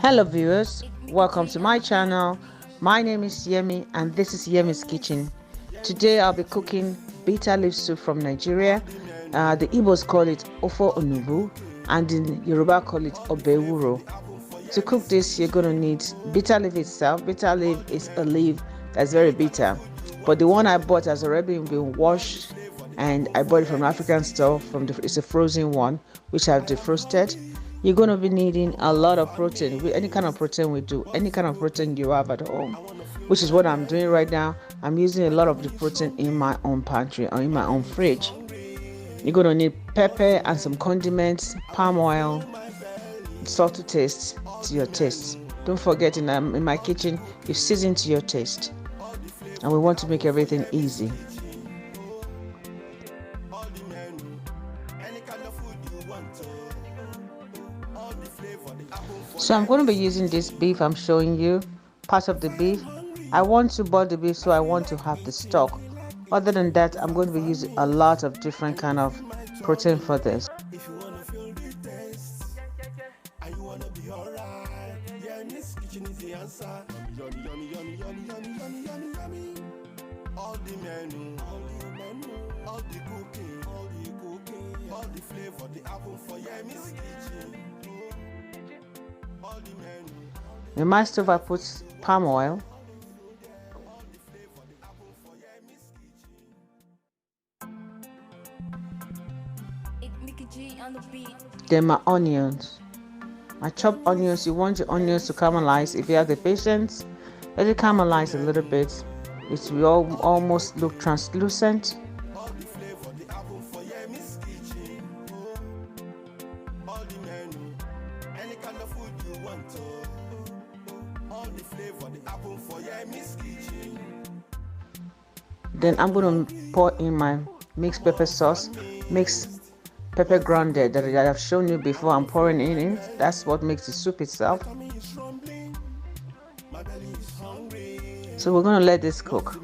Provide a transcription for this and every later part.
Hello viewers, welcome to my channel. My name is Yemi and this is Yemi's Kitchen. Today I'll be cooking bitter leaf soup from Nigeria. The Igbos call it ofo Onugbu and in Yoruba call it obewuro. To cook this you're going to need bitter leaf itself. Bitter leaf is a leaf that's very bitter, but the one I bought has already been washed and I bought it from an African store. It's a frozen one which I've defrosted. You're going to be needing a lot of protein. Any kind of protein we do, any kind of protein you have at home, which is what I'm doing right now. I'm using a lot of the protein in my own pantry or in my own fridge. You're going to need pepper and some condiments, palm oil, salt to taste to your taste. Don't forget in my kitchen, you season to your taste. And we want to make everything easy. So I'm going to be using this beef I'm showing you, part of the beef. I want to boil the beef, so I want to have the stock. Other than that, I'm going to be using a lot of different kind of protein for this. If you wanna feel the taste and you wanna be alright, Yemi's Kitchen is the answer. Yummy, yummy, yummy, yummy, yummy, yummy, yummy, yummy. All the menu, all the cooking, all the flavor, the apple for Yemi's Kitchen. All the menu. In my stove, I put palm oil. Then my onions. I chop onions. You want your onions to caramelize. If you have the patience, let it caramelize a little bit. It will almost look translucent. Then I'm going to pour in my mixed pepper sauce, mixed pepper grounded that I've shown you before. I'm pouring in it. That's what makes the soup itself. So we're going to let this cook.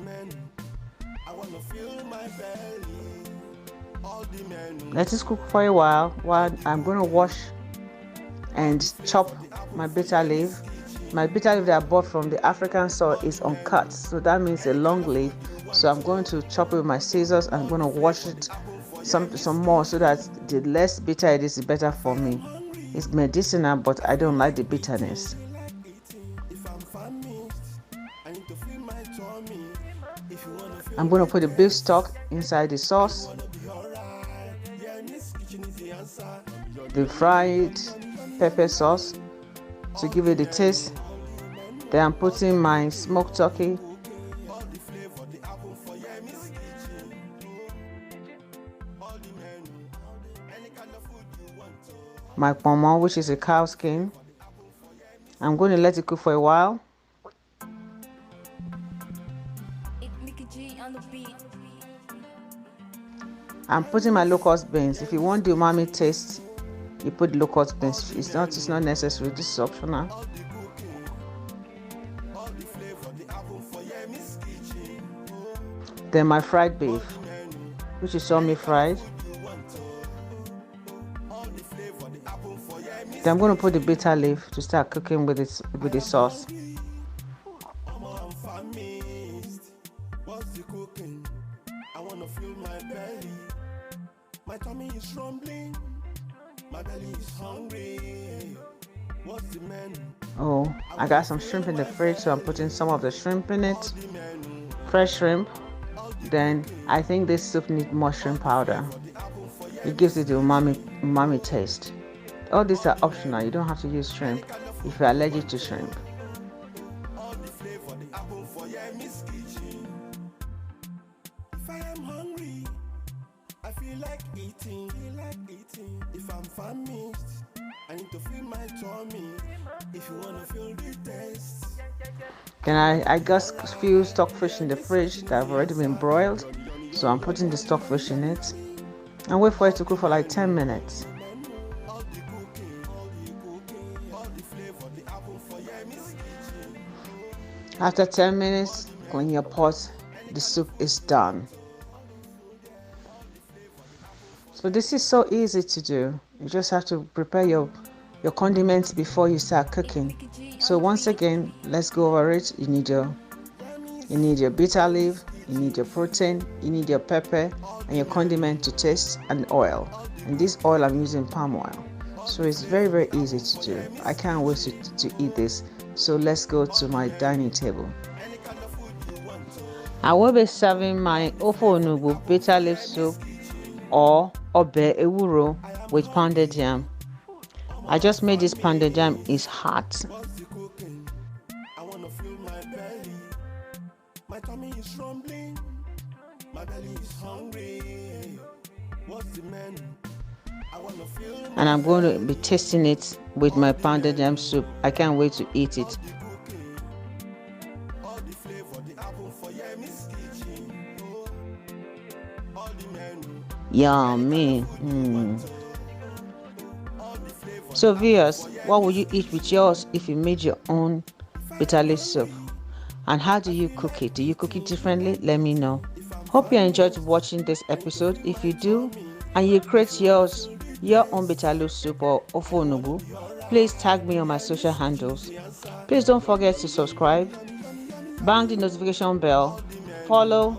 Let this cook for a while I'm going to wash and chop my bitter leaf. My bitter leaf that I bought from the African store is uncut, so that means a long leaf. So I'm going to chop it with my scissors. I'm going to wash it some more so that the less bitter it is, the better for me. It's medicinal, but I don't like the bitterness. I'm going to put the beef stock inside the sauce, the fried pepper sauce to give it the taste. Then I'm putting my smoked turkey, my Pomo, which is a cow skin. I'm going to let it cook for a while. I'm putting my locust beans. If you want the umami taste, you put locust beans. It's not necessary. This is optional. Then my fried beef, which you saw me fried. Then I'm going to put the bitter leaf to start cooking with the sauce. My tummy is rumbling. My belly is hungry. What's the menu? Oh, I got some shrimp in the fridge, so I'm putting some of the shrimp in it. Fresh shrimp. Then I think this soup needs mushroom powder. It gives it the umami taste. All these are optional. You don't have to use shrimp if you're allergic to shrimp. If I am hungry, I feel like eating. If I'm famished, I need to fill my tummy. If you wanna feel the taste. Then I got a few stockfish in the fridge that have already been broiled, so I'm putting the stockfish in it and wait for it to cook for like 10 minutes. After 10 minutes, clean your pot. The soup is done. So this is so easy to do. You just have to prepare your your condiments before you start cooking. So once again, let's go over it. You need your bitter leaf, you need your protein, you need your pepper, and your condiment to taste, and oil. And this oil I'm using palm oil. So it's very easy to do. I can't wait to eat this. So let's go to my dining table. I will be serving my Onugbu bitter leaf soup or obe ewuro with pounded yam. I just made this pounded yam. Is hot. I wanna feel my belly. My tummy is rumbling. My belly is hungry. What's the menu? I wanna feel. And I'm going to be tasting it with my pounded yam soup. I can't wait to eat it. All the flavor, the apple for YEMIZKITCHEN. All the menu. Yummy. So viewers, what would you eat with yours if you made your own bitter leaf soup? And how do you cook it? Do you cook it differently? Let me know. Hope you enjoyed watching this episode. If you do, and you create your own bitter leaf soup or ofe onugbu, please tag me on my social handles. Please don't forget to subscribe, bang the notification bell, follow,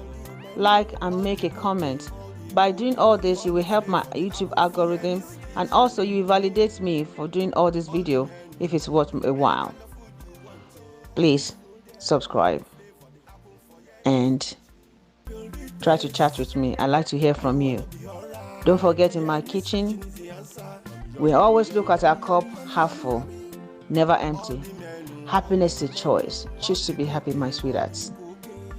like, and make a comment. By doing all this, you will help my YouTube algorithm, and also you validate me for doing all this video if it's worth a while. Please subscribe and try to chat with me. I like to hear from you. Don't forget, in my kitchen, we always look at our cup half full, never empty. Happiness is a choice. Choose to be happy, my sweethearts.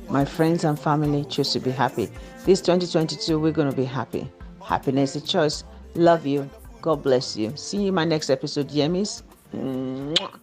My friends and family, choose to be happy. This 2022, we're going to be happy. Happiness is a choice. Love you. God bless you. See you in my next episode, Yemis. Mwah.